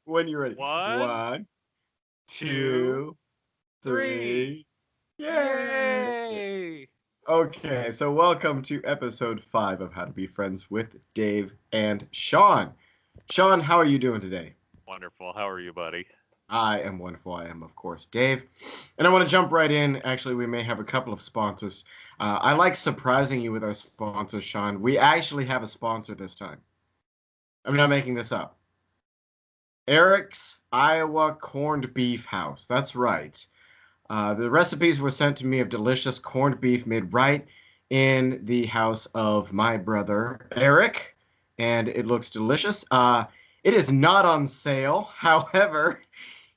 When you're ready. One, One, two, two, three. three. Yay! Yay! Okay, so welcome to episode 5 of How to Be Friends with Dave and Shawn. Shawn, how are you doing today? Wonderful. How are you, buddy? I am wonderful. I am, of course, Dave. And I want to jump right in. Actually, we may have a couple of sponsors. I like surprising you with our sponsors, Shawn. We actually have a sponsor this time. I'm not making this up. Eric's Iowa Corned Beef House. That's right. The recipes were sent to me of delicious corned beef made right in the house of my brother Eric, and it looks delicious. It is not on sale. However,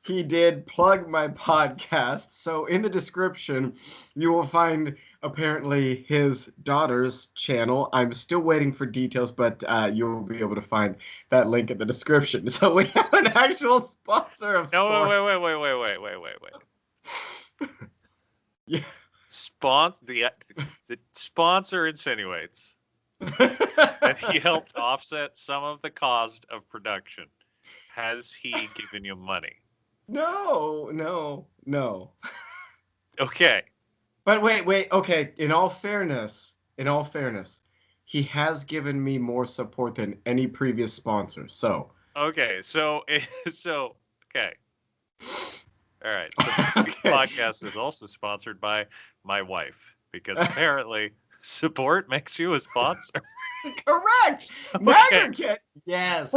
he did plug my podcast. So in the description, you will find apparently his daughter's channel. I'm still waiting for details, but you will be able to find that link in the description. So we have an actual sponsor of No, sorts. wait. Yeah. The sponsor insinuates that he helped offset some of the cost of production. Has he given you money? No. Okay. But wait. Okay. In all fairness, he has given me more support than any previous sponsor. So. Okay. Okay. All right. So this Okay. podcast is also sponsored by my wife because apparently support makes you a sponsor. Correct. Now Okay. you're getting. Yes.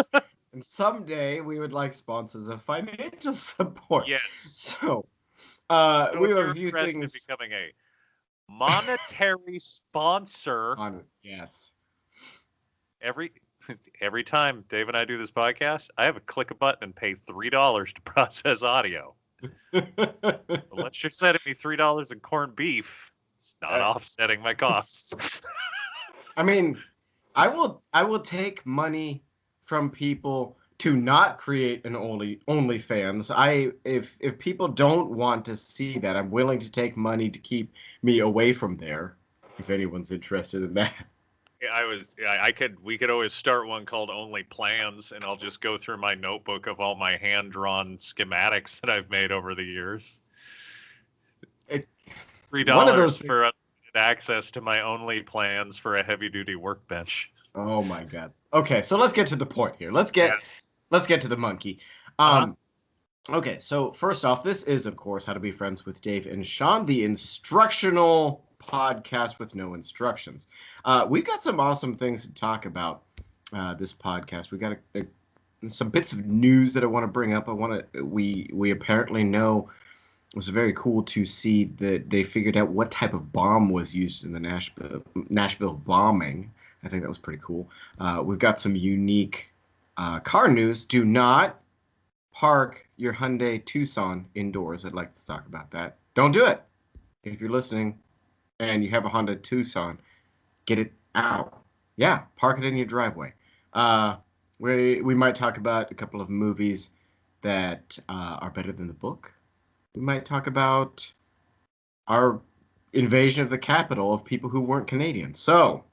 And someday we would like sponsors of financial support. Yes. So, So we if have you're a few interested in things becoming a monetary sponsor on it. Yes. every time Dave and I do this podcast, I have to click a button and pay $3 to process audio. Unless you're sending me $3 in corned beef, it's not offsetting my costs. I mean, I will take money from people to not create an OnlyFans. If people don't want to see that, I'm willing to take money to keep me away from there. If anyone's interested in that. We could always start one called Only Plans, and I'll just go through my notebook of all my hand-drawn schematics that I've made over the years. One of those $3 for unlimited access to my Only Plans for a heavy-duty workbench. Oh my god. Okay, so let's get to the point here. Let's get to the monkey. Okay, so first off, this is of course How to Be Friends with Dave and Shawn, the instructional podcast with no instructions. We've got some awesome things to talk about this podcast. We got some bits of news that I want to bring up. We apparently know it was very cool to see that they figured out what type of bomb was used in the Nashville bombing. I think that was pretty cool. We've got some unique car news. Do not park your Hyundai Tucson indoors. I'd like to talk about that. Don't do it. If you're listening and you have a Hyundai Tucson, get it out. Yeah, park it in your driveway. We might talk about a couple of movies that are better than the book. We might talk about our invasion of the capital of people who weren't Canadian. So,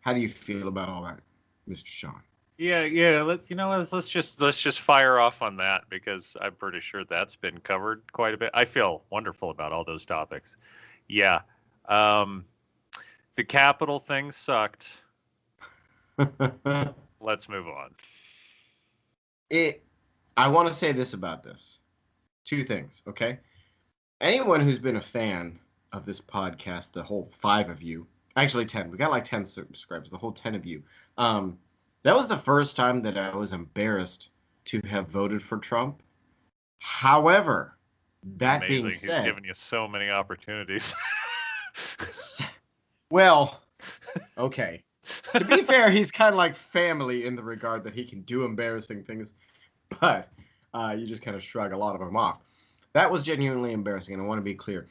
how do you feel about all that, Mr. Shawn? Yeah. Let's just fire off on that because I'm pretty sure that's been covered quite a bit. I feel wonderful about all those topics. Yeah, the capital thing sucked. Let's move on. I want to say this about this. 2 things, okay? Anyone who's been a fan of this podcast, the whole 5 of you, actually 10, we got like 10 subscribers, the whole 10 of you. That was the first time that I was embarrassed to have voted for Trump. However, that being said, he's given you so many opportunities. Well, okay. To be fair, he's kind of like family in the regard that he can do embarrassing things, but you just kind of shrug a lot of them off. That was genuinely embarrassing, and I want to be clear.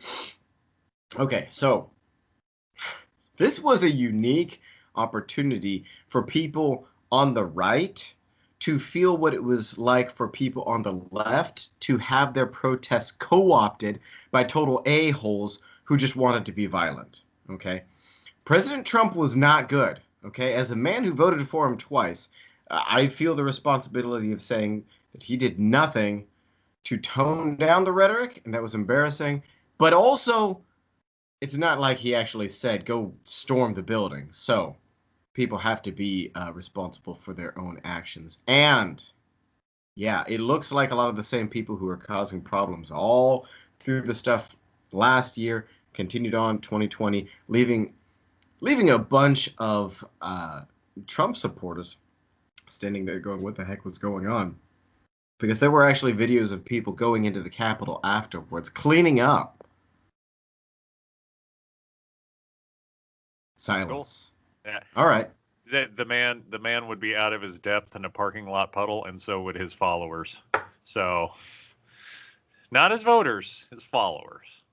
Okay, so this was a unique opportunity for people on the right to feel what it was like for people on the left to have their protests co-opted by total a-holes who just wanted to be violent, okay? President Trump was not good, okay? As a man who voted for him twice, I feel the responsibility of saying that he did nothing to tone down the rhetoric, and that was embarrassing. But also, it's not like he actually said, go storm the building. So people have to be responsible for their own actions. And yeah, it looks like a lot of the same people who are causing problems all through the stuff last year continued on 2020, leaving a bunch of Trump supporters standing there going, what the heck was going on? Because there were actually videos of people going into the Capitol afterwards, cleaning up. Silence. Cool. Yeah. All right. The man would be out of his depth in a parking lot puddle, and so would his followers. So, not his voters, his followers.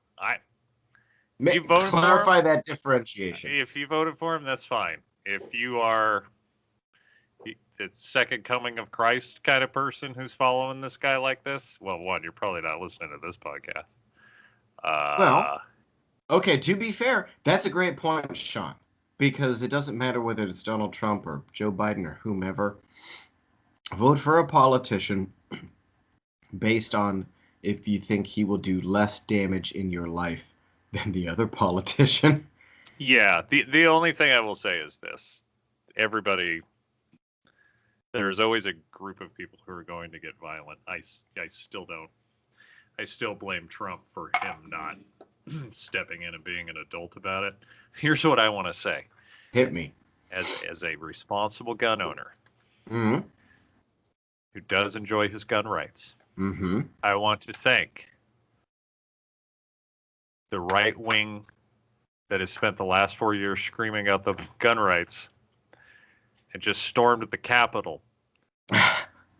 You voted clarify for him? that differentiation. If you voted for him, that's fine. If you are the second coming of Christ kind of person who's following this guy like this, well, one, you're probably not listening to this podcast. Well, okay, to be fair, that's a great point, Shawn, because it doesn't matter whether it's Donald Trump or Joe Biden or whomever. Vote for a politician based on if you think he will do less damage in your life than the other politician. Yeah, the only thing I will say is this. There's always a group of people who are going to get violent. I still blame Trump for him not stepping in and being an adult about it. Here's what I want to say. Hit me. As a responsible gun owner Mm-hmm. who does enjoy his gun rights, Mm-hmm. I want to thank the right wing that has spent the last 4 years screaming out the gun rights and just stormed the Capitol.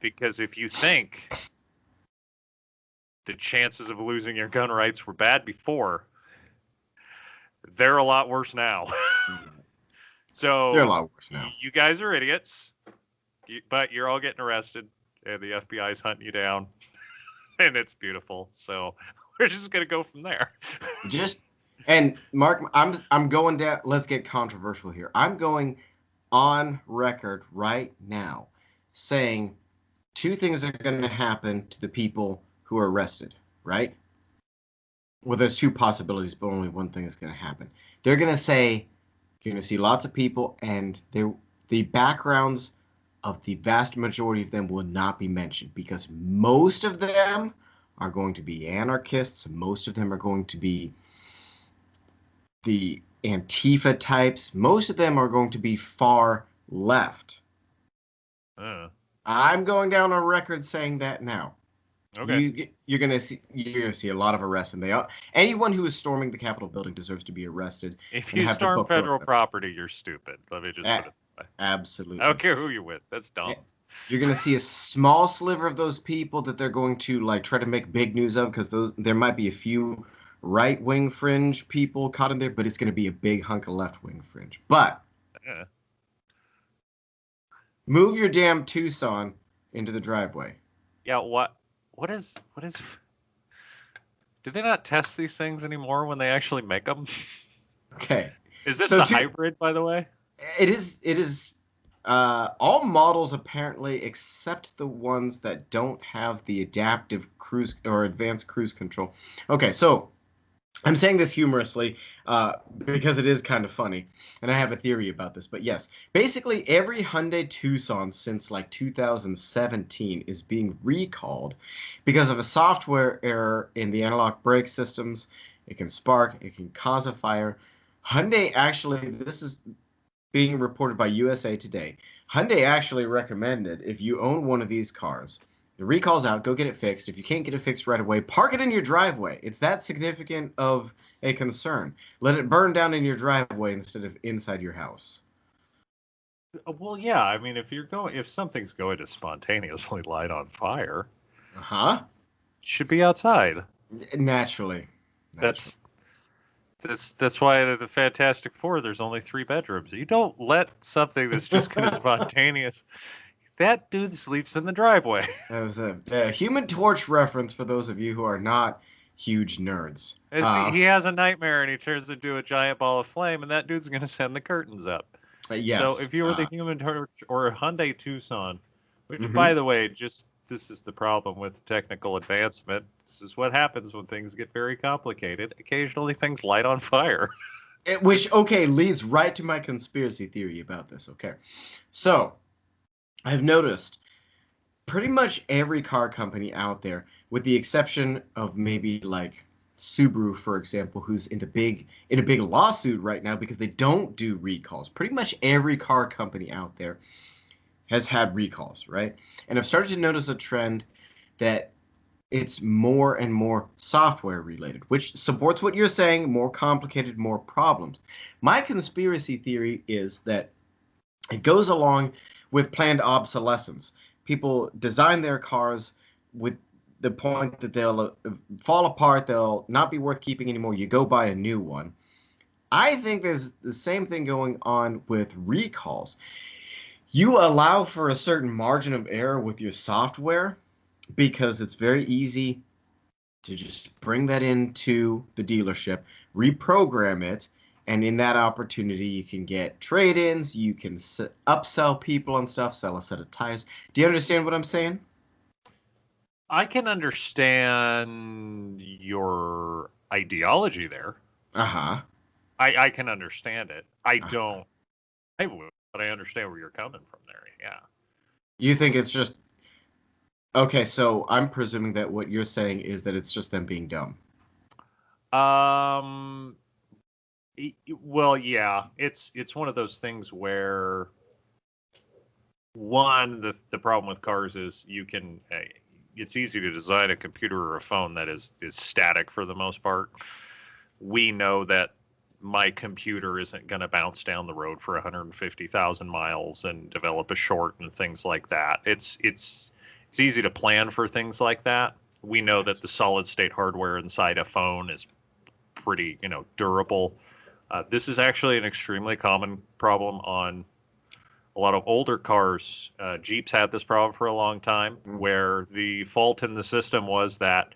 Because if you think the chances of losing your gun rights were bad before, they're a lot worse now. So they're a lot worse now. You guys are idiots, but you're all getting arrested, and the FBI's hunting you down, and it's beautiful. So we're just gonna go from there. And Mark, I'm going down. Let's get controversial here. I'm going on record right now saying two things are going to happen to the people who are arrested. Right? Well, there's two possibilities, but only one thing is going to happen. They're going to say you're going to see lots of people, and the backgrounds of the vast majority of them will not be mentioned because most of them are going to be anarchists. Most of them are going to be the Antifa types. Most of them are going to be far left. I'm going down on record saying that now. Okay. You're gonna see a lot of arrests, and anyone who is storming the Capitol building deserves to be arrested. If you storm federal property, you're stupid. Let me just put it that way. Absolutely. I don't care who you're with. That's dumb. You're gonna see a small sliver of those people that they're going to like try to make big news of because there might be a few right-wing fringe people caught in there, but it's going to be a big hunk of left-wing fringe. But move your damn Tucson into the driveway. Yeah, what is? Do they not test these things anymore when they actually make them? Okay. Is this the hybrid, by the way? It is. All models apparently, except the ones that don't have the adaptive cruise or advanced cruise control. Okay, so I'm saying this humorously because it is kind of funny, and I have a theory about this. But yes, basically every Hyundai Tucson since like 2017 is being recalled because of a software error in the analog brake systems. It can spark, it can cause a fire. Hyundai actually, this is being reported by USA Today. Hyundai actually recommended if you own one of these cars, the recall's out, go get it fixed. If you can't get it fixed right away, park it in your driveway. It's that significant of a concern. Let it burn down in your driveway instead of inside your house. Well, yeah. I mean, if something's going to spontaneously light on fire, it should be outside. Naturally. That's why the Fantastic Four, there's only 3 bedrooms. You don't let something that's just going to spontaneous. That dude sleeps in the driveway. That was a Human Torch reference for those of you who are not huge nerds. He has a nightmare and he turns into a giant ball of flame, and that dude's going to send the curtains up. Yes. So if you were the Human Torch or a Hyundai Tucson, which, Mhm. by the way, this is the problem with technical advancement. This is what happens when things get very complicated. Occasionally, things light on fire. Which, leads right to my conspiracy theory about this. Okay. So, I've noticed pretty much every car company out there, with the exception of maybe like Subaru, for example, who's in a big lawsuit right now because they don't do recalls. Pretty much every car company out there has had recalls, right? And I've started to notice a trend that it's more and more software related, which supports what you're saying, more complicated, more problems. My conspiracy theory is that it goes along with planned obsolescence. People design their cars with the point that they'll fall apart, they'll not be worth keeping anymore. You go buy a new one. I think there's the same thing going on with recalls. You allow for a certain margin of error with your software because it's very easy to just bring that into the dealership, reprogram it, and in that opportunity, you can get trade-ins, you can upsell people and stuff, sell a set of tires. Do you understand what I'm saying? I can understand your ideology there. Uh-huh. I can understand it. I Uh-huh. don't. I would, but I understand where you're coming from there. Yeah. You think it's just okay, so I'm presuming that what you're saying is that it's just them being dumb. Um. Well, yeah. It's one of those things where one the problem with cars is you can. It's easy to design a computer or a phone that is static for the most part. We know that my computer isn't going to bounce down the road for 150,000 miles and develop a short and things like that. It's easy to plan for things like that. We know that the solid state hardware inside a phone is pretty, durable. This is actually an extremely common problem on a lot of older cars. Jeeps had this problem for a long time, where the fault in the system was that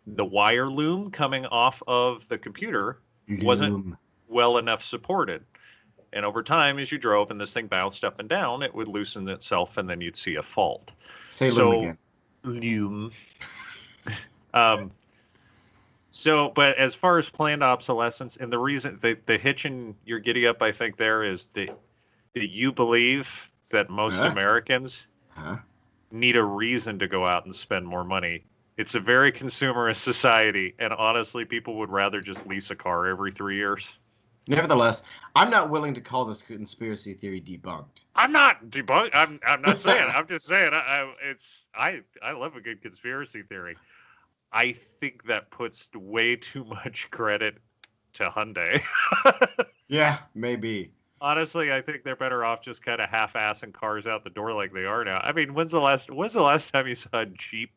the wire loom coming off of the computer wasn't well enough supported. And over time, as you drove and this thing bounced up and down, it would loosen itself and then you'd see a fault. Say loom again. Loom. But as far as planned obsolescence, and the reason the hitch in your giddy up, I think there is that you believe that most Americans need a reason to go out and spend more money. It's a very consumerist society, and honestly, people would rather just lease a car every 3 years. Nevertheless, I'm not willing to call this conspiracy theory debunked. I'm not debunked. I'm not saying. I'm just saying. I love a good conspiracy theory. I think that puts way too much credit to Hyundai. Yeah, maybe. Honestly, I think they're better off just kind of half-assing cars out the door like they are now. I mean, when's the last time you saw a Jeep?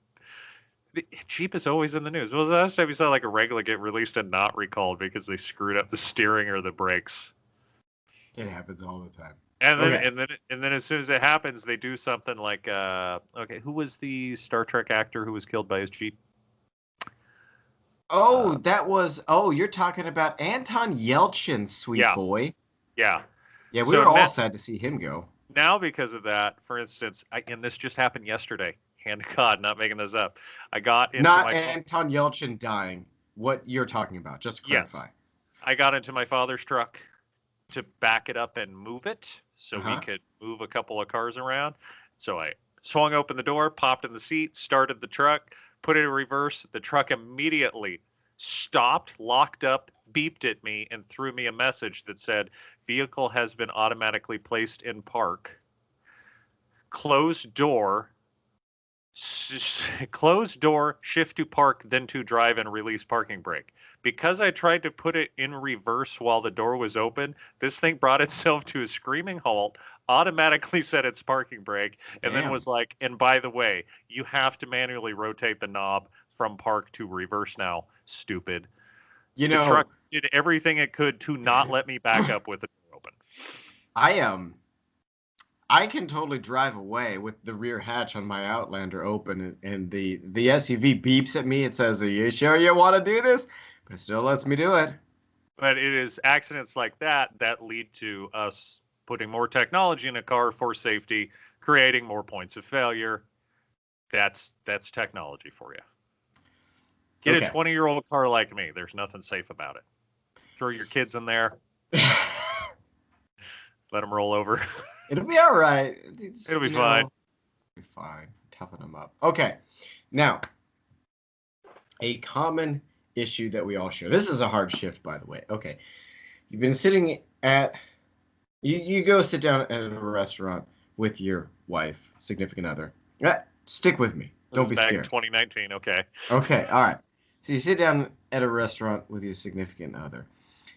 Jeep is always in the news. When was the last time you saw like a regular get released and not recalled because they screwed up the steering or the brakes? It happens all the time. And then as soon as it happens, they do something like who was the Star Trek actor who was killed by his Jeep? You're talking about Anton Yelchin, sweet boy. Yeah. Yeah, we were all sad to see him go. Now, because of that, for instance, and this just happened yesterday. Hand to God, not making this up. I got into not Anton Yelchin dying. What you're talking about, just to clarify. Yes. I got into my father's truck to back it up and move it so we could move a couple of cars around. So I swung open the door, popped in the seat, started the truck, put it in reverse. The truck immediately stopped, locked up, beeped at me, and threw me a message that said, "Vehicle has been automatically placed in park. Closed door, shift to park, then to drive and release parking brake." Because I tried to put it in reverse while the door was open, this thing brought itself to a screaming halt, automatically set its parking brake, and then was like, and by the way, you have to manually rotate the knob from park to reverse now, stupid. The truck did everything it could to not let me back up with the door open. I can totally drive away with the rear hatch on my Outlander open, and the SUV beeps at me. It says, "Are you sure you want to do this?" But it still lets me do it. But it is accidents like that that lead to us putting more technology in a car for safety, creating more points of failure. That's technology for you. Get a 20-year-old car like me. There's nothing safe about it. Throw your kids in there. Let them roll over. It'll be all right. It'll be fine. It'll be fine. Toughen them up. Okay. Now, a common issue that we all share. This is a hard shift, by the way. Okay. You've been sitting at... You go sit down at a restaurant with your wife, significant other. Stick with me. Don't be back scared. In 2019. Okay. Okay. All right. So you sit down at a restaurant with your significant other.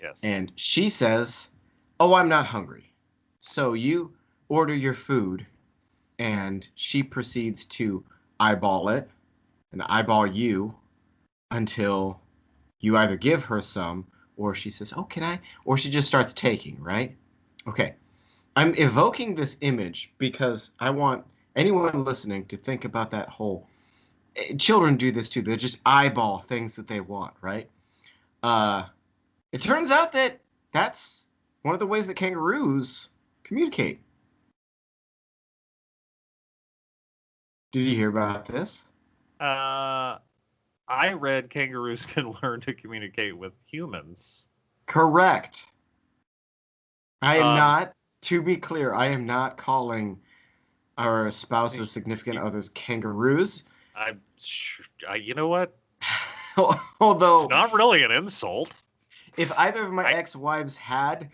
Yes. And she says, "Oh, I'm not hungry." So you order your food, and she proceeds to eyeball it and eyeball you until you either give her some, or she says, "Oh, can I?" Or she just starts taking, right? Okay. I'm evoking this image because I want anyone listening to think about that whole... Children do this too. They just eyeball things that they want, right? It turns out that that's one of the ways that kangaroos communicate. Did you hear about this? I read kangaroos can learn to communicate with humans. Correct. I am not, to be clear, I am not calling our spouse's significant others kangaroos. You know what? Although it's not really an insult. If either of my ex-wives had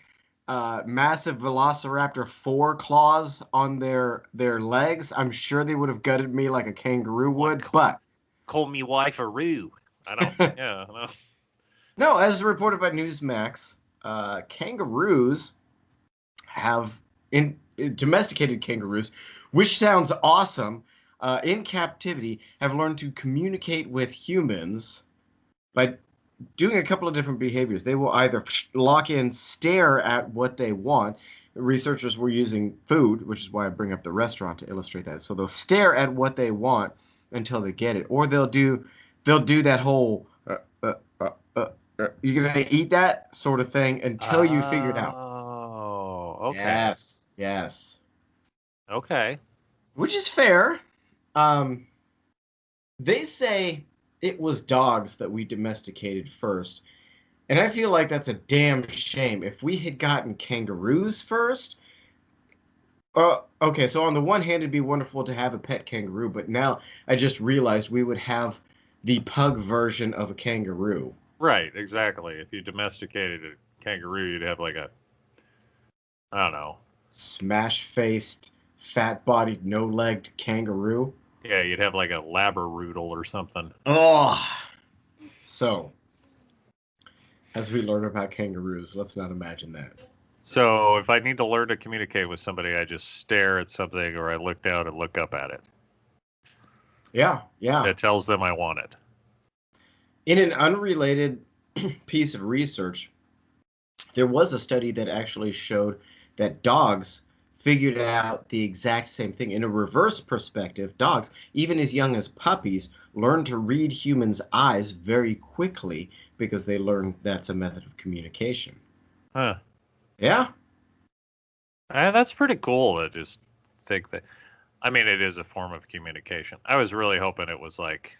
massive Velociraptor 4 claws on their legs, I'm sure they would have gutted me like a kangaroo would. But call me wife a roo. I don't. Yeah. No. No, as reported by Newsmax, kangaroos have domesticated kangaroos, which sounds awesome. In captivity, have learned to communicate with humans by doing a couple of different behaviors. They will either lock in, stare at what they want. Researchers were using food, which is why I bring up the restaurant to illustrate that. So they'll stare at what they want until they get it, or they'll do that whole you're gonna eat that sort of thing until you figure it out. Oh, okay. Yes. Okay. Which is fair. They say it was dogs that we domesticated first. And I feel like that's a damn shame. If we had gotten kangaroos first... okay, so on the one hand, it'd be wonderful to have a pet kangaroo, but now I just realized we would have the pug version of a kangaroo. Right, exactly. If you domesticated a kangaroo, you'd have like a... I don't know. Smash-faced, fat-bodied, no-legged kangaroo. Yeah, you'd have like a labradoodle or something. Oh! So, as we learn about kangaroos, let's not imagine that. So, if I need to learn to communicate with somebody, I just stare at something or I look down and look up at it. Yeah. That tells them I want it. In an unrelated piece of research, there was a study that actually showed that dogs figured out the exact same thing. In a reverse perspective, dogs, even as young as puppies, learn to read humans' eyes very quickly because they learn that's a method of communication. Huh. Yeah. That's pretty cool to just think that. I mean, it is a form of communication. I was really hoping it was like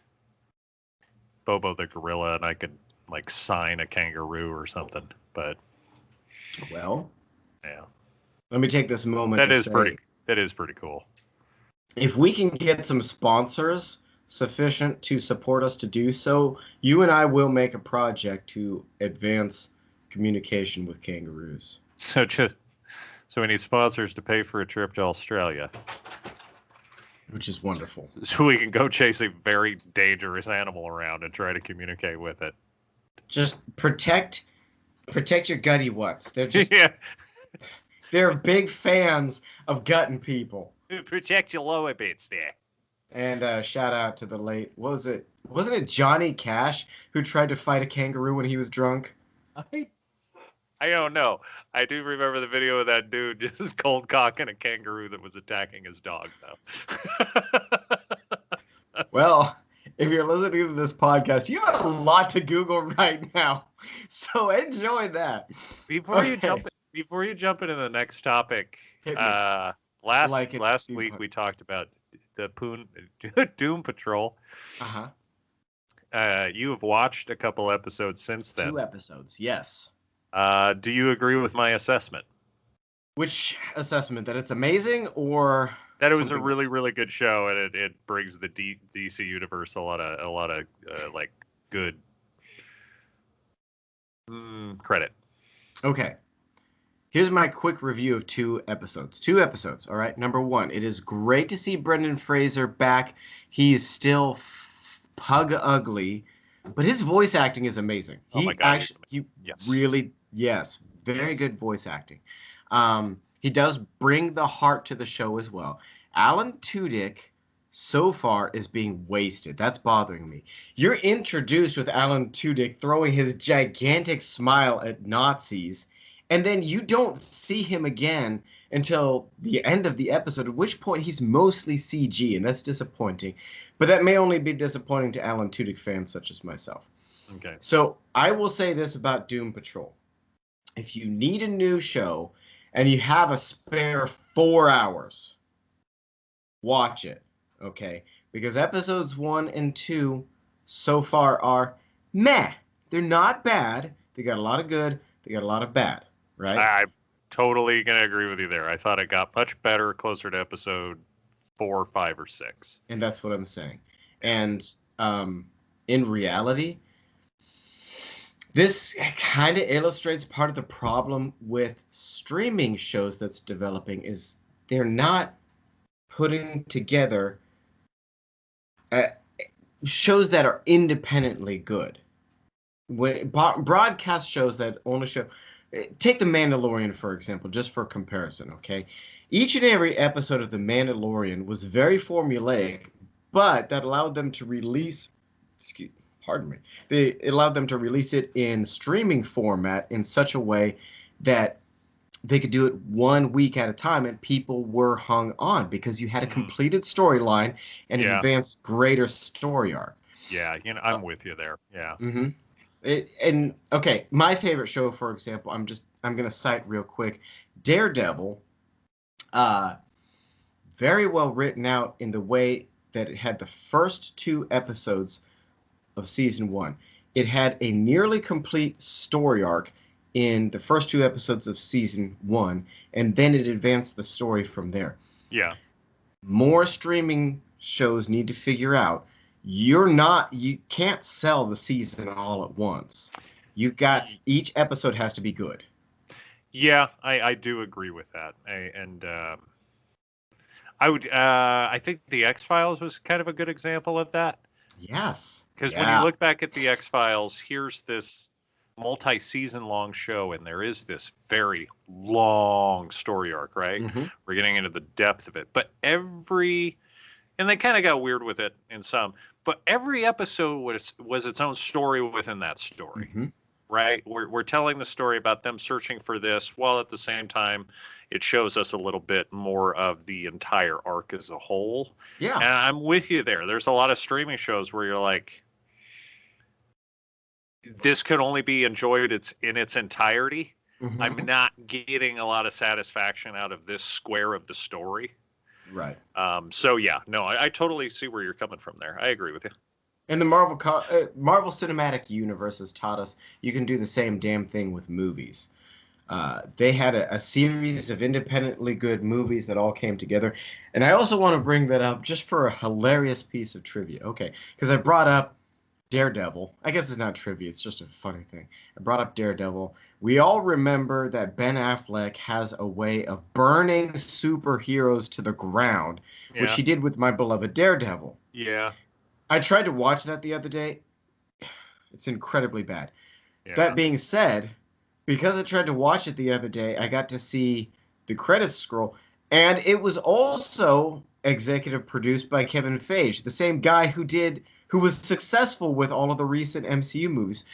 Bobo the gorilla and I could like sign a kangaroo or something, but. Well. Yeah. Let me take this moment to say... That is pretty cool. If we can get some sponsors sufficient to support us to do so, you and I will make a project to advance communication with kangaroos. So we need sponsors to pay for a trip to Australia. Which is wonderful. So we can go chase a very dangerous animal around and try to communicate with it. Just protect your gutty wutts. They're just... Yeah. They're big fans of gutting people. Protect your lower bits there. And shout out to the late... Wasn't it Johnny Cash who tried to fight a kangaroo when he was drunk? I don't know. I do remember the video of that dude just cold cocking a kangaroo that was attacking his dog, though. Well, if you're listening to this podcast, you have a lot to Google right now. So enjoy that. Before you before you jump into the next topic, Hit me. last week we talked about the Doom Patrol. Uh-huh. You have watched a couple episodes since then. 2 episodes, yes. Do you agree with my assessment? Which assessment? That it's amazing, or that it was a really, else? really good show, and it brings the DC universe a lot of like good credit. Okay. Here's my quick review of 2 episodes. 2 episodes, all right? Number 1, it is great to see Brendan Fraser back. He's still pug ugly, but his voice acting is amazing. Oh my God, yes, very good voice acting. He does bring the heart to the show as well. Alan Tudyk so far is being wasted. That's bothering me. You're introduced with Alan Tudyk throwing his gigantic smile at Nazis, and then you don't see him again until the end of the episode, at which point he's mostly CG, and that's disappointing. But that may only be disappointing to Alan Tudyk fans such as myself. Okay. So I will say this about Doom Patrol. If you need a new show and you have a spare 4 hours, watch it, okay? Because episodes 1 and 2 so far are meh. They're not bad. They got a lot of good. They got a lot of bad, right? I'm totally going to agree with you there. I thought it got much better closer to episode 4, 5, or 6. And that's what I'm saying. And in reality, this kind of illustrates part of the problem with streaming shows that's developing is they're not putting together shows that are independently good. When broadcast shows that only show, take The Mandalorian for example, just for comparison, okay? Each and every episode of The Mandalorian was very formulaic, but that allowed them to release, it allowed them to release it in streaming format in such a way that they could do it 1 week at a time, and people were hung on because you had a completed storyline and an advanced greater story arc. Yeah, I'm with you there. Yeah. Mm-hmm. Okay, my favorite show, for example, I'm gonna cite real quick, Daredevil. Very well written out in the way that it had the first 2 episodes of season 1. It had a nearly complete story arc in the first 2 episodes of season 1, and then it advanced the story from there. Yeah. More streaming shows need to figure out you can't sell the season all at once. Each episode has to be good. Yeah, I do agree with that. I think the X-Files was kind of a good example of that. Yes. Because when you look back at the X-Files, here's this multi-season long show, and there is this very long story arc, right? Mm-hmm. We're getting into the depth of it. But and they kind of got weird with it in some, but every episode was its own story within that story, right? We're telling the story about them searching for this, while at the same time, it shows us a little bit more of the entire arc as a whole. Yeah. And I'm with you there. There's a lot of streaming shows where you're like, this could only be enjoyed in its entirety. Mm-hmm. I'm not getting a lot of satisfaction out of this square of the story. Right. So yeah, no, I totally see where you're coming from there. I agree with you. And the Marvel Cinematic Universe has taught us you can do the same damn thing with movies. They had a series of independently good movies that all came together. And I also want to bring that up just for a hilarious piece of trivia. Okay, because I brought up Daredevil. I guess it's not trivia, it's just a funny thing. I brought up Daredevil. We all remember that Ben Affleck has a way of burning superheroes to the ground, which he did with my beloved Daredevil. Yeah. I tried to watch that the other day. It's incredibly bad. Yeah. That being said, because I tried to watch it the other day, I got to see the credits scroll, and it was also executive produced by Kevin Feige, the same guy who was successful with all of the recent MCU movies,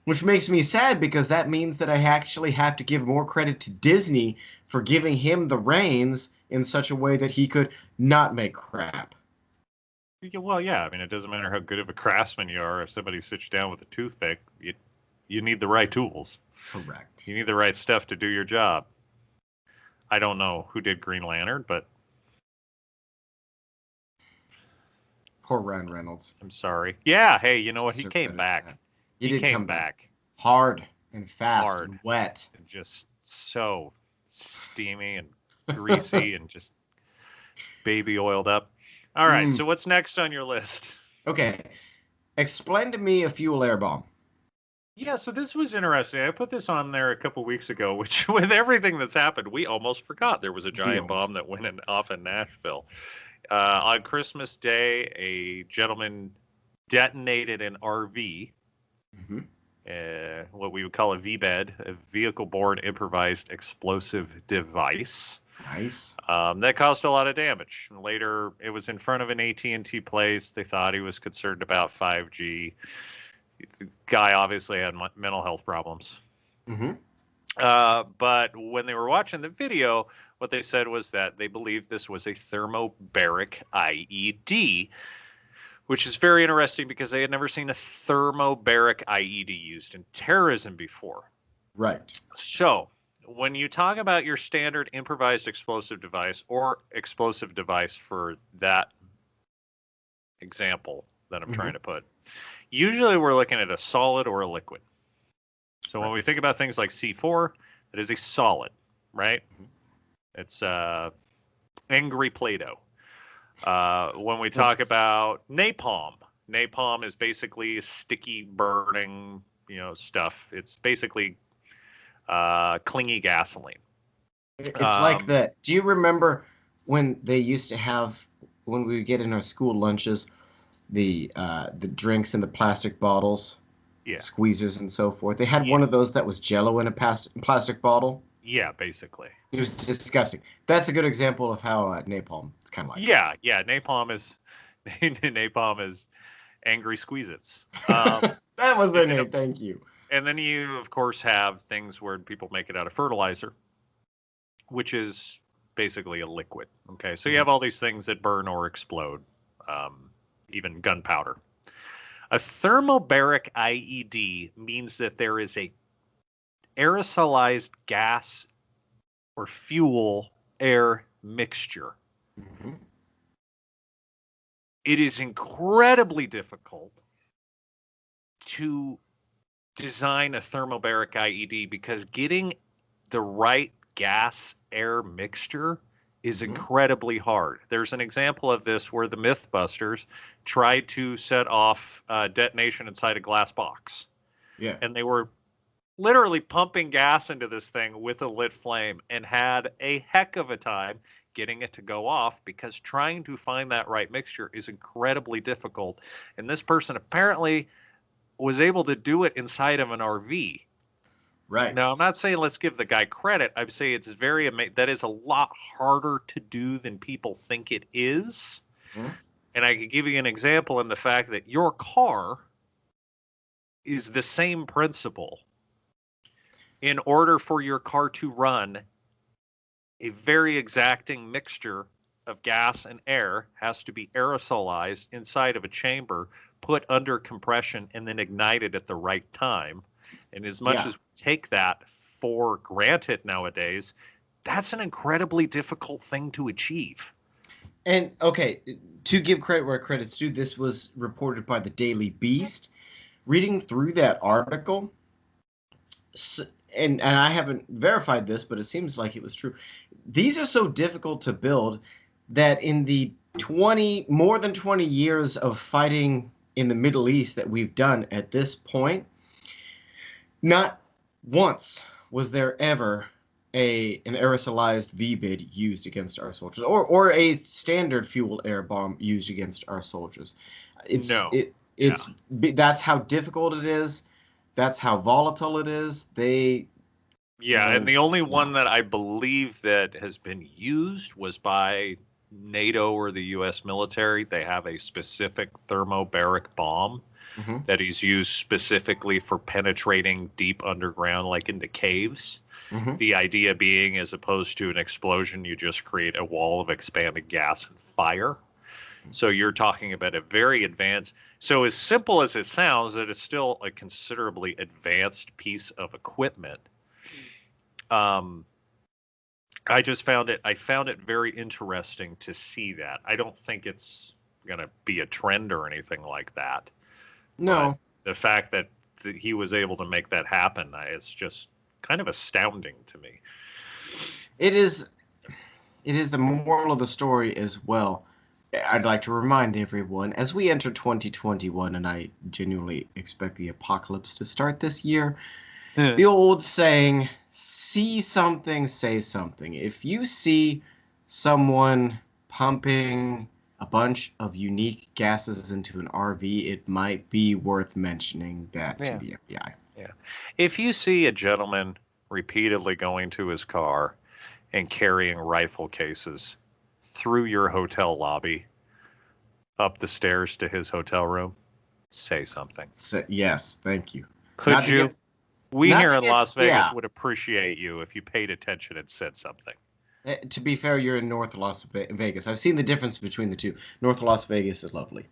which makes me sad because that means that I actually have to give more credit to Disney for giving him the reins in such a way that he could not make crap. Well, yeah. I mean, it doesn't matter how good of a craftsman you are. If somebody sits you down with a toothpick, you need the right tools. Correct. You need the right stuff to do your job. I don't know who did Green Lantern, but Poor Ryan Reynolds. I'm sorry. Yeah, hey, you know what? He So came back. He did came come back hard and fast hard and wet. and just so steamy and greasy and just baby oiled up. All right, so what's next on your list? Okay. Explain to me a fuel air bomb. Yeah, so this was interesting. I put this on there a couple weeks ago, which with everything that's happened, we almost forgot there was a giant bomb that went off in Nashville. On Christmas Day, a gentleman detonated an RV, what we would call a VBED, a vehicle-borne improvised explosive device. Nice. That caused a lot of damage. Later, it was in front of an AT&T place. They thought he was concerned about 5G. The guy obviously had mental health problems. But when they were watching the video, what they said was that they believed this was a thermobaric IED, which is very interesting because they had never seen a thermobaric IED used in terrorism before. Right. So when you talk about your standard improvised explosive device or explosive device for that example that I'm trying to put, usually we're looking at a solid or a liquid. So when we think about things like C4, it is a solid, right? It's angry Play-Doh. When we talk about napalm is basically sticky, burning, stuff. It's basically clingy gasoline. It's like that. Do you remember when they used to have, when we would get in our school lunches, the drinks in the plastic bottles, squeezers and so forth? They had one of those that was Jello in a plastic bottle. Yeah, basically. It was disgusting. That's a good example of how napalm is kind of like. Yeah. Napalm is angry Squeeze-Its. That was their name. Thank you. And then you, of course, have things where people make it out of fertilizer, which is basically a liquid. Okay, so you have all these things that burn or explode, even gunpowder. A thermobaric IED means that there is a aerosolized gas or fuel air mixture. It is incredibly difficult to design a thermobaric IED because getting the right gas air mixture is incredibly hard. There's an example of this where the Mythbusters tried to set off detonation inside a glass box. Yeah. And they were literally pumping gas into this thing with a lit flame and had a heck of a time getting it to go off because trying to find that right mixture is incredibly difficult. And this person apparently was able to do it inside of an RV. Right. Now, I'm not saying let's give the guy credit. I'm saying it's very amazing. That is a lot harder to do than people think it is. And I could give you an example in the fact that your car is the same principle. In order for your car to run, a very exacting mixture of gas and air has to be aerosolized inside of a chamber, put under compression, and then ignited at the right time. And as much as we take that for granted nowadays, that's an incredibly difficult thing to achieve. And, okay, to give credit where credit's due, this was reported by the Daily Beast. Reading through that article, and I haven't verified this, but it seems like it was true. These are so difficult to build that in the more than 20 years of fighting in the Middle East that we've done at this point, not once was there ever an aerosolized VBID used against our soldiers, or a standard fuel air bomb used against our soldiers. That's how difficult it is. That's how volatile it is. And the only one that I believe that has been used was by NATO or the U.S. military. They have a specific thermobaric bomb that is used specifically for penetrating deep underground, like into caves. The idea being, as opposed to an explosion, you just create a wall of expanded gas and fire. So you're talking about a very advanced. So as simple as it sounds, that it's still a considerably advanced piece of equipment. I just found it. I found it very interesting to see that. I don't think it's going to be a trend or anything like that. But No, the fact that he was able to make that happen, it's just kind of astounding to me. it is. It is the moral of the story as well. I'd like to remind everyone as we enter 2021, and I genuinely expect the apocalypse to start this year. The old saying, see something, say something. If you see someone pumping a bunch of unique gases into an RV, it might be worth mentioning that to Yeah. the FBI. Yeah. If you see a gentleman repeatedly going to his car and carrying rifle cases through your hotel lobby, up the stairs to his hotel room, say something. So, yes, thank you. Could you? We not here to in get- Las Vegas yeah. would appreciate you if you paid attention and said something. To be fair, you're in North Las Vegas. I've seen the difference between the two. North Las Vegas is lovely.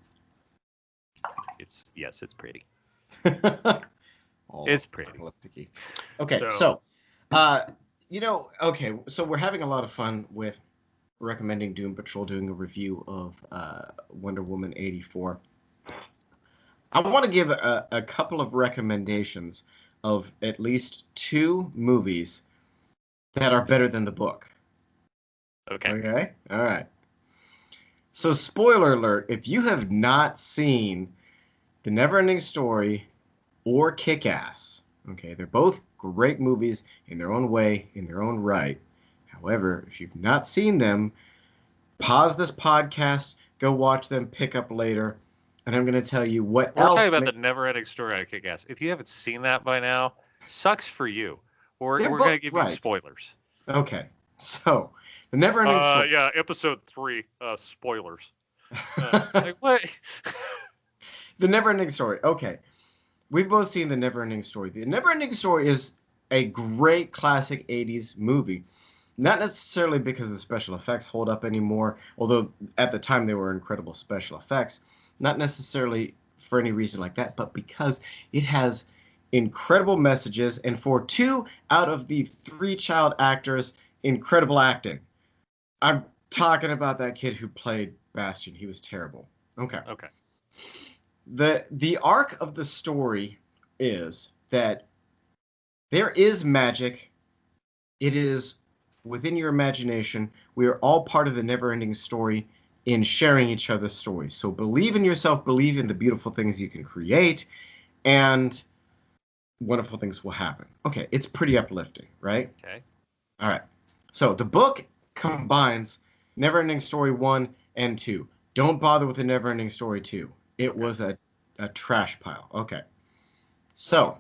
It's pretty. Oh, It's pretty. apocalyptic-y. Okay, So, okay, so we're having a lot of fun with recommending Doom Patrol, doing a review of Wonder Woman 84. I want to give a couple of recommendations of at least 2 movies that are better than the book. okay. Okay? All right. So, spoiler alert, if you have not seen The Neverending Story or Kick-Ass, okay, they're both great movies in their own way, in their own right. However, if you've not seen them, pause this podcast, go watch them, pick up later, and I'm going to tell you what We're else. talking about the never-ending story on Kick-Ass. If you haven't seen that by now, sucks for you. We're going to give you spoilers. Okay, so the Neverending Story. Yeah, episode 3, spoilers. Like what? The Neverending Story. Okay, we've both seen The Neverending Story. The Neverending Story is a great classic 80s movie. Not necessarily because the special effects hold up anymore, although at the time they were incredible special effects. Not necessarily for any reason like that, but because it has incredible messages, and for 2 out of the 3 child actors, incredible acting. I'm talking about that kid who played Bastion. He was terrible. Okay. The arc of the story is that there is magic. It is within your imagination. We are all part of the never-ending story in sharing each other's stories. So believe in yourself, believe in the beautiful things you can create, and wonderful things will happen. Okay, it's pretty uplifting, right? Okay. All right. So the book combines Neverending Story 1 and 2. Don't bother with the Neverending Story 2. It was a trash pile. Okay. So,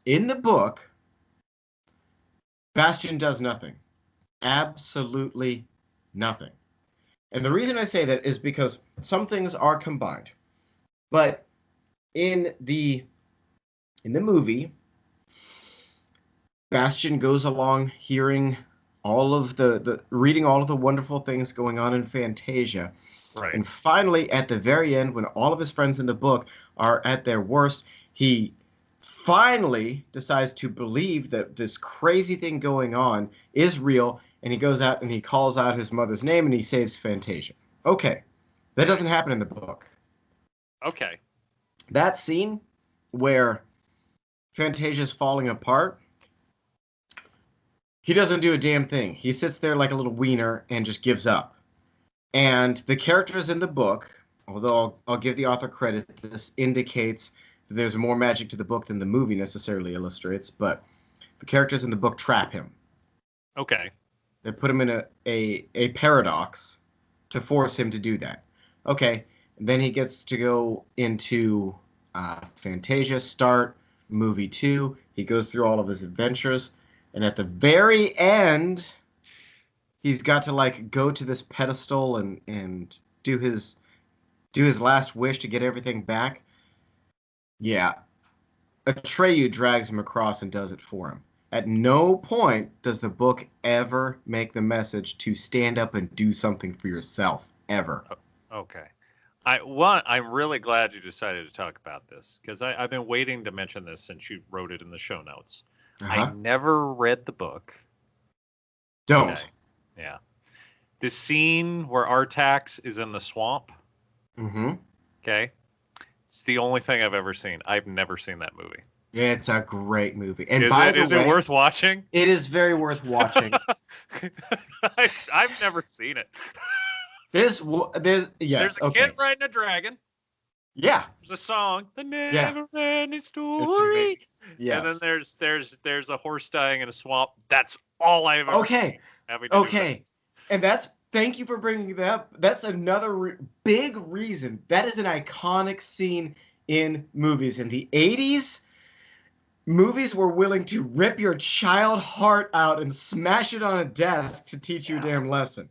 in the book, Bastion does nothing. Absolutely nothing. And the reason I say that is because some things are combined. But in the movie, Bastion goes along hearing all of the reading all of the wonderful things going on in Fantasia. Right. And finally, at the very end, when all of his friends in the book are at their worst, he finally decides to believe that this crazy thing going on is real, and he goes out and he calls out his mother's name and he saves Fantasia. Okay. That doesn't happen in the book. Okay. That scene where Fantasia's falling apart, he doesn't do a damn thing. He sits there like a little wiener and just gives up. And the characters in the book, although I'll give the author credit, this indicates that there's more magic to the book than the movie necessarily illustrates, but the characters in the book trap him. Okay. They put him in a paradox to force him to do that. Okay, then he gets to go into Fantasia, start movie 2. He goes through all of his adventures, and at the very end, he's got to like go to this pedestal and do his last wish to get everything back. Yeah. Atreyu drags him across and does it for him. At no point does the book ever make the message to stand up and do something for yourself, ever. Okay. I'm really glad you decided to talk about this, because I've been waiting to mention this since you wrote it in the show notes. I never read the book. Don't. Okay. Yeah. The scene where Artax is in the swamp. Mm-hmm. Okay. It's the only thing I've ever seen. I've never seen that movie. It's a great movie. And Is by it the is way, it worth watching? it is very worth watching. I've never seen it. There's There's yes, a kid okay. riding a dragon. Yeah. There's a song, the Yeah. never-ending It's story. amazing. Yes. And then there's a horse dying in a swamp. That's all I've ever seen having to do with it. And thank you for bringing that up. That's another big reason. That is an iconic scene in movies. In the 80s, movies were willing to rip your child heart out and smash it on a desk to teach you a damn lesson.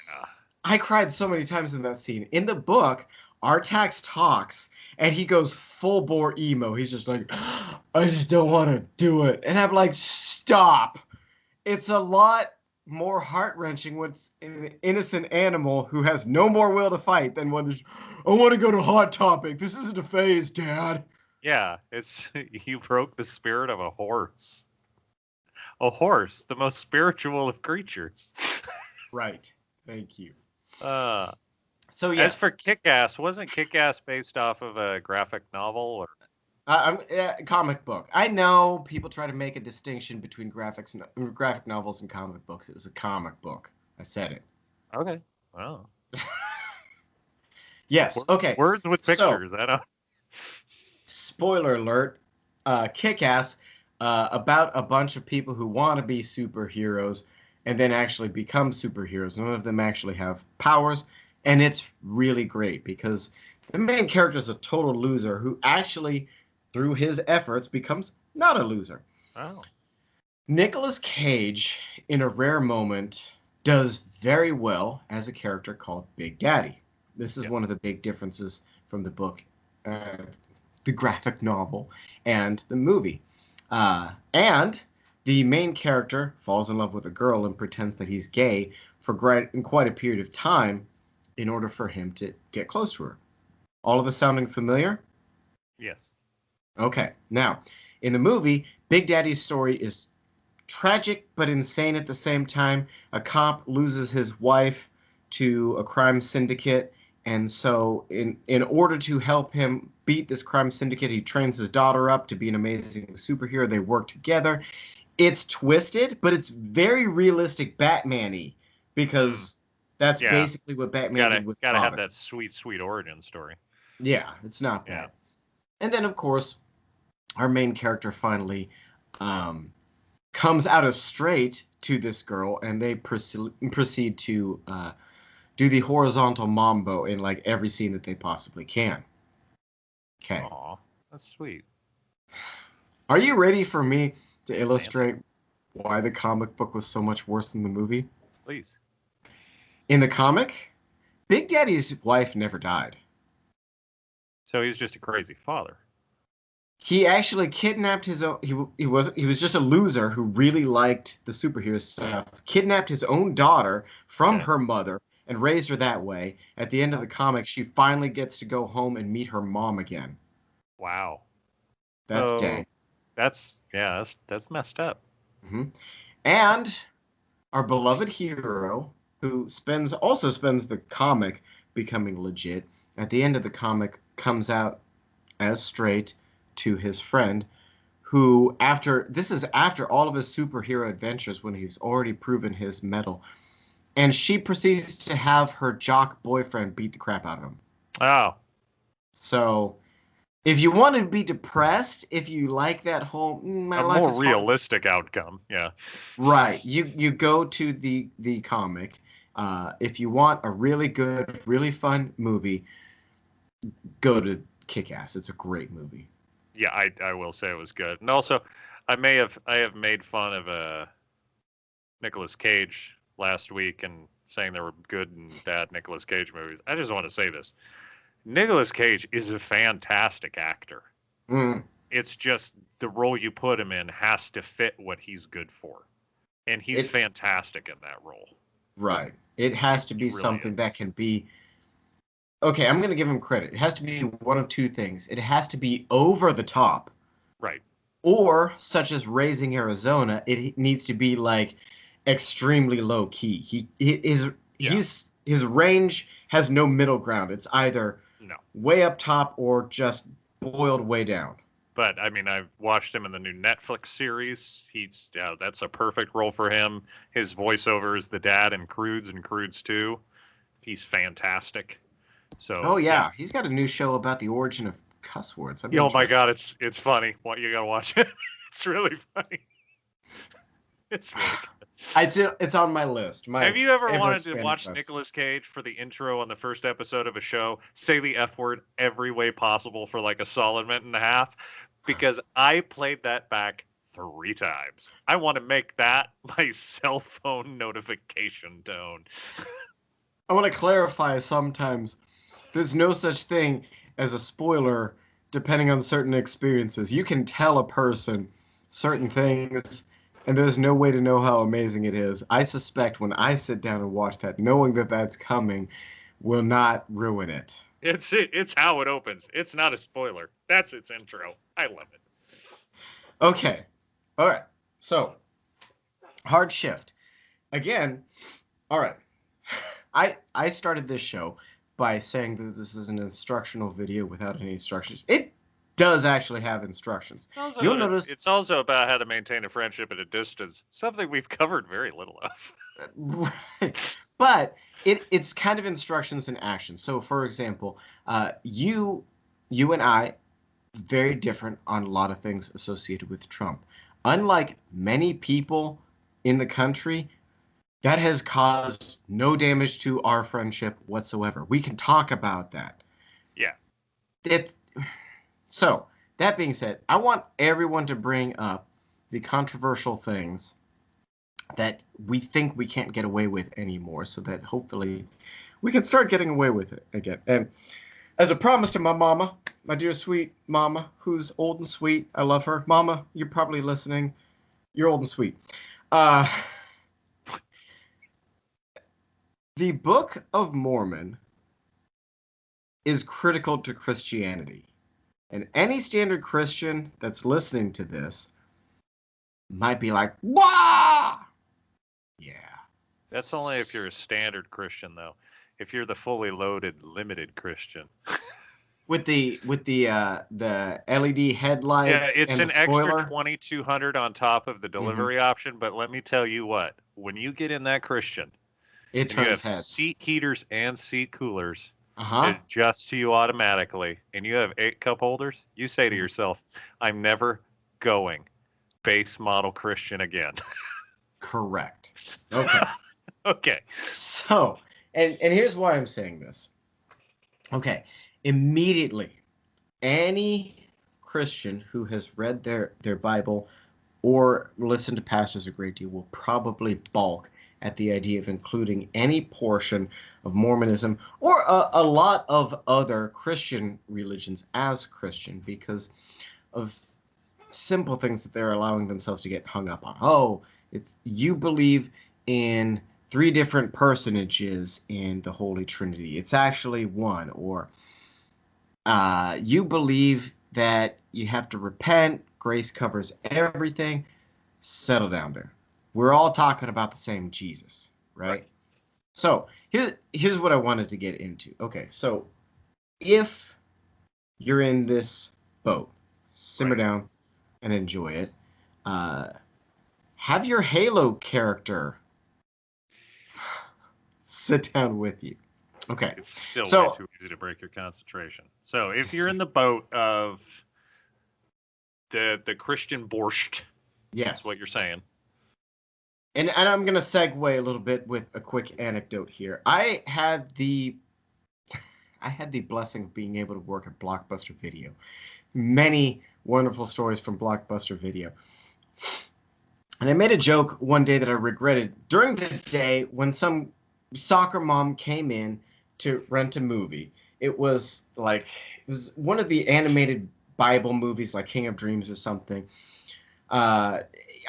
Yeah. I cried so many times in that scene. In the book, Artax talks and he goes full bore emo. He's just like, I just don't want to do it. And I'm like, stop. It's a lot more heart-wrenching when it's an innocent animal who has no more will to fight than when there's, I want to go to Hot Topic. This isn't a phase, Dad. Yeah, it's you broke the spirit of a horse. A horse, the most spiritual of creatures. Right. Thank you. So yes. As for Kick-Ass, wasn't Kick-Ass based off of a graphic novel or comic book? I know people try to make a distinction between graphic novels and comic books. It was a comic book. I said it. Okay. Wow. Yes. Okay. Words with pictures. Spoiler alert. Kick-Ass, about a bunch of people who want to be superheroes and then actually become superheroes. None of them actually have powers. And it's really great because the main character is a total loser who actually, through his efforts, becomes not a loser. Oh. Nicolas Cage, in a rare moment, does very well as a character called Big Daddy. This is one of the big differences from the book, the graphic novel, and the movie. And the main character falls in love with a girl and pretends that he's gay for quite a period of time in order for him to get close to her. All of this sounding familiar? Yes. Okay. Now, in the movie, Big Daddy's story is tragic but insane at the same time. A cop loses his wife to a crime syndicate, and so in order to help him beat this crime syndicate, he trains his daughter up to be an amazing superhero. They work together. It's twisted, but it's very realistic Batman-y because that's basically what Batman did with Gotta Robin. have that sweet, sweet origin story. Yeah, it's not bad. And then, of course, our main character finally comes out as straight to this girl, and they proceed to do the horizontal mambo in like every scene that they possibly can. Okay. Aw, that's sweet. Are you ready for me to illustrate why the comic book was so much worse than the movie? Please. In the comic, Big Daddy's wife never died. So he's just a crazy father. He actually kidnapped his own. He was just a loser who really liked the superhero stuff. Kidnapped his own daughter from her mother and raised her that way. At the end of the comic, she finally gets to go home and meet her mom again. Wow. That's dang. That's messed up. Mm-hmm. And our beloved hero, who also spends the comic becoming legit, at the end of the comic comes out as straight to his friend, who after all of his superhero adventures when he's already proven his mettle, and she proceeds to have her jock boyfriend beat the crap out of him. Oh. So if you want to be depressed, if you like that whole more realistic outcome, yeah. Right. You go to the comic. If you want a really good, really fun movie, go to Kick-Ass. It's a great movie. Yeah, I will say it was good. And also, I have made fun of Nicolas Cage last week and saying there were good and bad Nicolas Cage movies. I just want to say this. Nicolas Cage is a fantastic actor. It's just the role you put him in has to fit what he's good for. And he's fantastic in that role. Right. It has to be something that can be... Okay, I'm going to give him credit. It has to be one of two things. It has to be over the top. Right. Or, such as Raising Arizona, it needs to be like extremely low key. His range has no middle ground. It's either way up top or just boiled way down. But I mean, I've watched him in the new Netflix series. That's a perfect role for him. His voiceover is the dad in Croods and Croods 2. He's fantastic. So he's got a new show about the origin of cuss words. Oh my God, it's funny. What, you gotta watch it? It's really funny. It's really good. It's on my list. Have you ever wanted to watch Nicolas Cage for the intro on the first episode of a show, say the F word every way possible for like a solid minute and a half? Because I played that back 3 times. I want to make that my cell phone notification tone. I want to clarify sometimes there's no such thing as a spoiler depending on certain experiences. You can tell a person certain things, and there's no way to know how amazing it is. I suspect when I sit down and watch that, knowing that that's coming will not ruin it. It's how it opens. It's not a spoiler. That's its intro. I love it. Okay. All right. So, hard shift. Again, all right. I started this show by saying that this is an instructional video without any instructions. It does actually have instructions. You'll notice it's also about how to maintain a friendship at a distance, something we've covered very little of. Right. But it's kind of instructions in action. So, for example, you and I, very different on a lot of things associated with Trump. Unlike many people in the country, that has caused no damage to our friendship whatsoever. We can talk about that. Yeah. So, that being said, I want everyone to bring up the controversial things that we think we can't get away with anymore, so that hopefully we can start getting away with it again. And as a promise to my mama, my dear sweet mama, who's old and sweet, I love her. Mama, you're probably listening. You're old and sweet. The Book of Mormon is critical to Christianity. And any standard Christian that's listening to this might be like, "Wah!" Yeah. That's only if you're a standard Christian, though. If you're the fully loaded, limited Christian. with the LED headlights. Yeah, it's and an spoiler. extra 2,200 on top of the delivery option. But let me tell you what, when you get in that Christian, it turns you have heads. Seat heaters and seat coolers. It adjusts to you automatically, and you have 8 cup holders. You say to yourself, "I'm never going base model Christian again." Correct. Okay. Okay. So, and here's why I'm saying this. Okay. Immediately, any Christian who has read their Bible or listened to pastors a great deal will probably balk at the idea of including any portion of Mormonism or a lot of other Christian religions as Christian because of simple things that they're allowing themselves to get hung up on. Oh, you believe in 3 different personages in the Holy Trinity. It's actually one. Or you believe that you have to repent. Grace covers everything. Settle down there. We're all talking about the same Jesus, right? So here's what I wanted to get into. Okay, so if you're in this boat, simmer down and enjoy it. Have your Halo character sit down with you. Okay. It's still way too easy to break your concentration. So if you're in the boat of the Christian borscht, that's what you're saying. And I'm going to segue a little bit with a quick anecdote here. I had the blessing of being able to work at Blockbuster Video. Many wonderful stories from Blockbuster Video. And I made a joke one day that I regretted. During the day, when some soccer mom came in to rent a movie, it was one of the animated Bible movies like King of Dreams or something.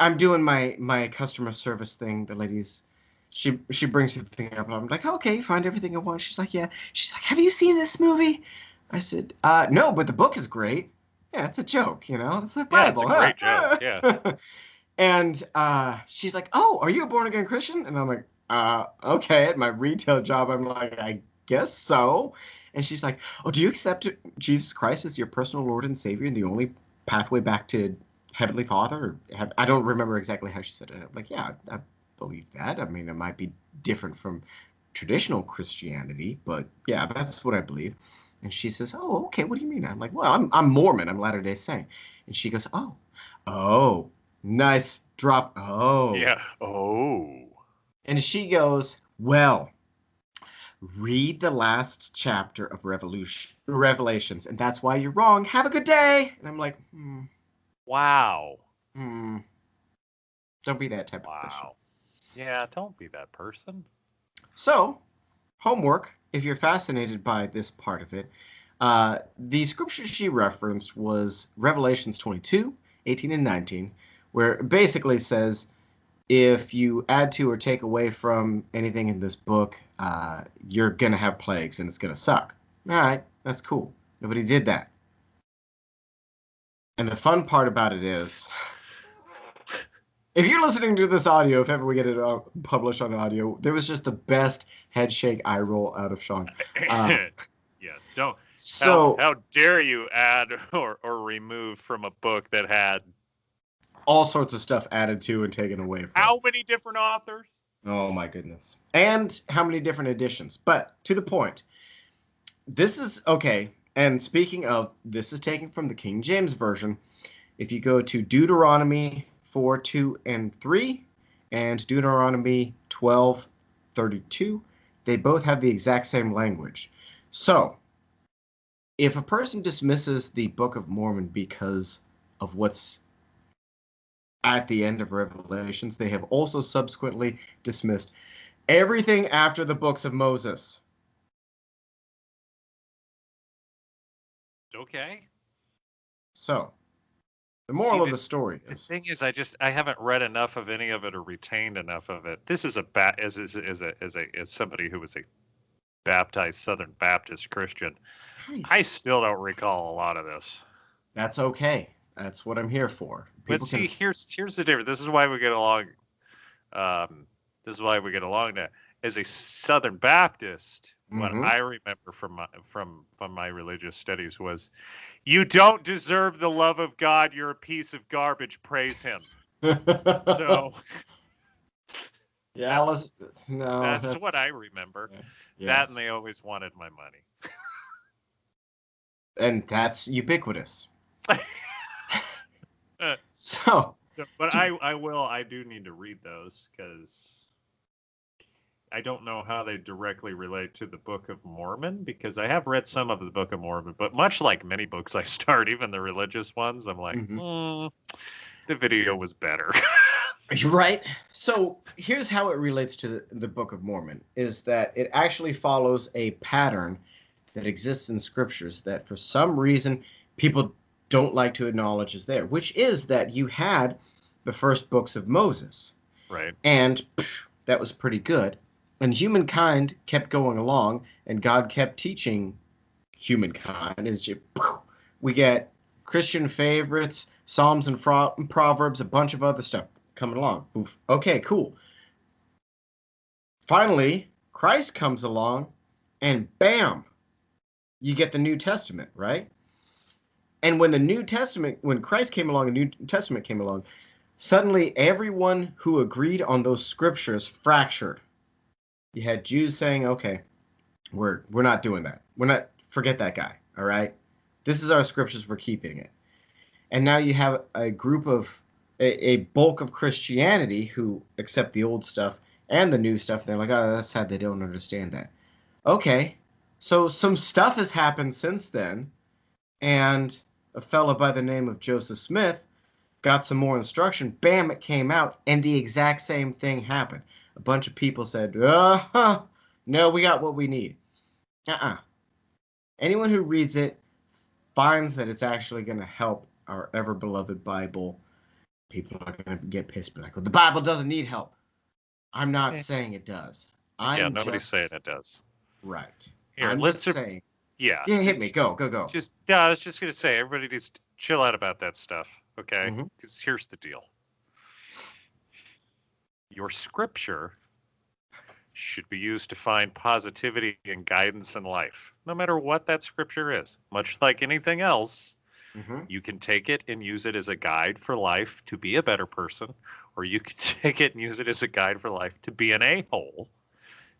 I'm doing my customer service thing. The ladies, she brings the thing up, and I'm like, okay, find everything I want. She's like, yeah. She's like, have you seen this movie? I said, no, but the book is great. Yeah, it's a joke, you know. It's the Bible. Yeah, it's a great joke. Yeah. And she's like, "Oh, are you a born again Christian?" And I'm like, okay. At my retail job, I'm like, I guess so. And she's like, "Oh, do you accept Jesus Christ as your personal Lord and Savior and the only pathway back to Heavenly Father?" I don't remember exactly how she said it. I'm like, "Yeah, I believe that. I mean, it might be different from traditional Christianity, but yeah, that's what I believe." And she says, "Oh, okay. What do you mean?" I'm like, "Well, I'm Mormon. I'm Latter-day Saint." And she goes, "Oh, nice drop. Oh." Yeah. Oh. And she goes, "Well, read the last chapter of Revelations, and that's why you're wrong. Have a good day." And I'm like, Wow. Don't be that type of Christian. Wow. Yeah, don't be that person. So, homework, if you're fascinated by this part of it, the scripture she referenced was Revelations 22, 18, and 19, where it basically says, if you add to or take away from anything in this book, you're going to have plagues and it's going to suck. All right, that's cool. Nobody did that. And the fun part about it is, if you're listening to this audio, if ever we get it published on audio, there was just the best head shake eye roll out of Shawn. Yeah, don't. So, how dare you add or remove from a book that had all sorts of stuff added to and taken away from. How many different authors? Oh my goodness. And how many different editions. But to the point, this is okay. And speaking of, this is taken from the King James Version. If you go to Deuteronomy 4, 2, and 3, and Deuteronomy 12, 32, they both have the exact same language. So, if a person dismisses the Book of Mormon because of what's at the end of Revelations, they have also subsequently dismissed everything after the books of Moses. Okay. So, the moral of the story is, the thing is, I haven't read enough of any of it or retained enough of it. This is as somebody who was a baptized Southern Baptist Christian. nice. I still don't recall a lot of this. That's okay. That's what I'm here for. But see, here's the difference. This is why we get along. Now. As a Southern Baptist, what I remember from my religious studies was, you don't deserve the love of God. You're a piece of garbage. Praise Him. So, yeah, that's what I remember. Yeah. That, and they always wanted my money. And that's ubiquitous. So, but I do need to read those, because I don't know how they directly relate to the Book of Mormon, because I have read some of the Book of Mormon, but much like many books I start, even the religious ones, I'm like, the video was better. Right? So here's how it relates to the Book of Mormon, is that it actually follows a pattern that exists in scriptures that for some reason people don't like to acknowledge is there, which is that you had the first books of Moses. Right. And that was pretty good. And humankind kept going along, and God kept teaching humankind. And we get Christian favorites, Psalms and Proverbs, a bunch of other stuff coming along. Oof. Okay, cool. Finally, Christ comes along, and bam, you get the New Testament, right? And when Christ came along, the New Testament came along, suddenly everyone who agreed on those scriptures fractured. You had Jews saying, okay, we're not doing that. Forget that guy, all right? This is our scriptures, we're keeping it. And now you have a group of, a bulk of Christianity who accept the old stuff and the new stuff. And they're like, oh, that's sad, they don't understand that. Okay, so some stuff has happened since then, and a fellow by the name of Joseph Smith got some more instruction. Bam, it came out, and the exact same thing happened. A bunch of people said, no, we got what we need. Anyone who reads it finds that it's actually going to help our ever-beloved Bible. People are going to get pissed, like, well, the Bible doesn't need help. I'm not saying it does. Nobody's saying it does. Right. Here, let's say. Yeah, hit me. Go. I was just going to say, everybody needs to chill out about that stuff, okay? Because here's the deal. your scripture should be used to find positivity and guidance in life, no matter what that scripture is. Much like anything else, you can take it and use it as a guide for life to be a better person, or you can take it and use it as a guide for life to be an a-hole.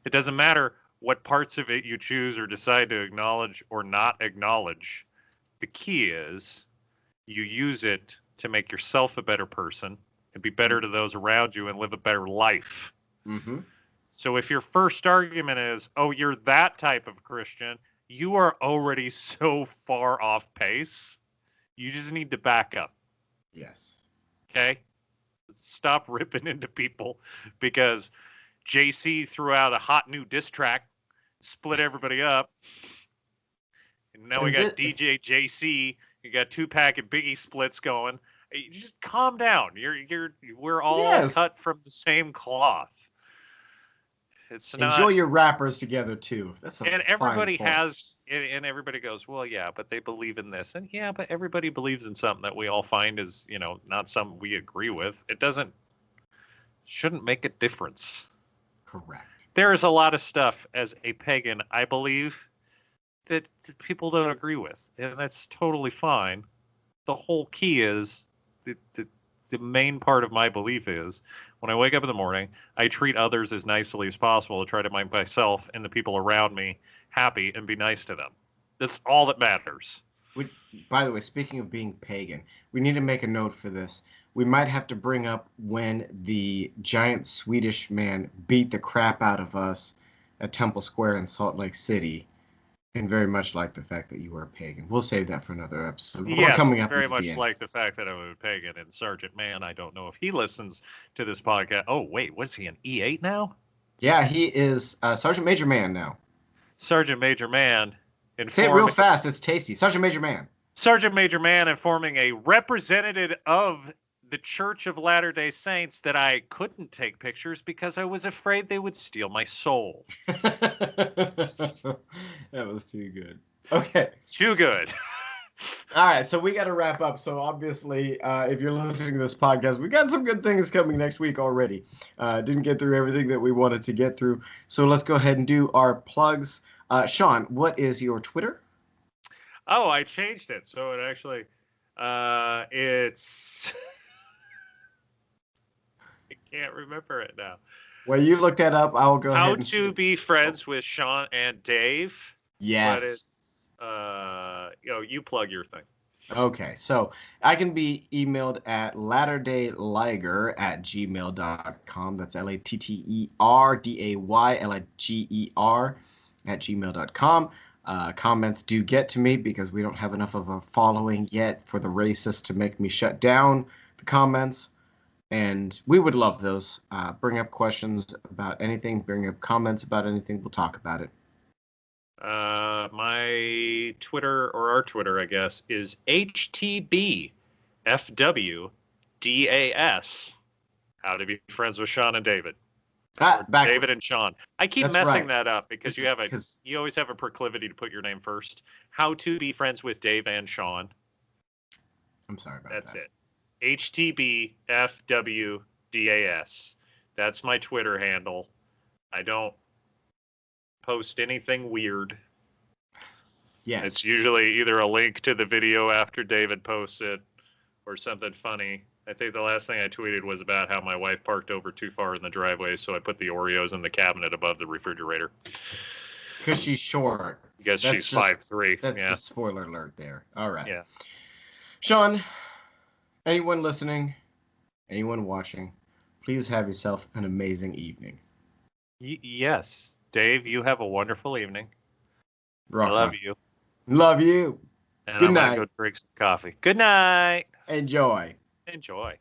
It doesn't matter what parts of it you choose or decide to acknowledge or not acknowledge. The key is you use it to make yourself a better person and be better to those around you and live a better life. So if your first argument is, oh, you're that type of Christian, you are already so far off pace. You just need to back up. Yes. Okay? Stop ripping into people because JC threw out a hot new diss track, split everybody up. And now we got DJ JC. You got Tupac and Biggie splits going. You just calm down. We're all cut from the same cloth. It's not. Enjoy your rappers together too. That's and everybody has, and everybody goes, well, yeah, but they believe in this, and yeah, but everybody believes in something that we all find is, not something we agree with. It shouldn't make a difference. Correct. There is a lot of stuff as a pagan, I believe, that people don't agree with, and that's totally fine. The whole key is the main part of my belief is when I wake up in the morning, I treat others as nicely as possible to try to make myself and the people around me happy and be nice to them. That's all that matters. By the way, speaking of being pagan, we need to make a note for this. We might have to bring up when the giant Swedish man beat the crap out of us at Temple Square in Salt Lake City. And very much like the fact that you were a pagan. We'll save that for another episode. Yes, coming up very much like the fact that I'm a pagan. And Sergeant Mann, I don't know if he listens to this podcast. Oh, wait, what's he, an E8 now? Yeah, he is Sergeant Major Man now. Sergeant Major Man. Say it real fast. It's tasty. Sergeant Major Man. Sergeant Major Man informing a representative of the Church of Latter-day Saints that I couldn't take pictures because I was afraid they would steal my soul. That was too good. Okay. Too good. All right, so we got to wrap up. So obviously, if you're listening to this podcast, we got some good things coming next week already. Didn't get through everything that we wanted to get through. So let's go ahead and do our plugs. Shawn, what is your Twitter? Oh, I changed it. So it actually, it's... I can't remember it now. Well, you look that up. I'll go ahead. How to be friends with Shawn and Dave. Yes. But it's, you plug your thing. Okay, so I can be emailed at Latterdayliger@gmail.com. That's LATTERDAYLIGER@gmail.com. Comments do get to me because we don't have enough of a following yet for the racists to make me shut down the comments. And we would love those. Bring up questions about anything. Bring up comments about anything. We'll talk about it. My Twitter, or our Twitter, I guess, is HTBFWDAS. How to be friends with Shawn and David. David and Shawn. I keep messing that up because you always have a proclivity to put your name first. How to be friends with Dave and Shawn. I'm sorry about That's that. it. HTBFWDAS. That's my Twitter handle. I don't post anything weird. Yes. It's usually either a link to the video after David posts it or something funny. I think the last thing I tweeted was about how my wife parked over too far in the driveway, so I put the Oreos in the cabinet above the refrigerator. Because she's short. Because she's 5'3". That's the spoiler alert there. All right. Yeah. Shawn, anyone listening, anyone watching, please have yourself an amazing evening. Yes. Dave, you have a wonderful evening. Rock I love on. you. Love you. And Good I'm night. going to go drink some coffee. Good night. Enjoy. Enjoy.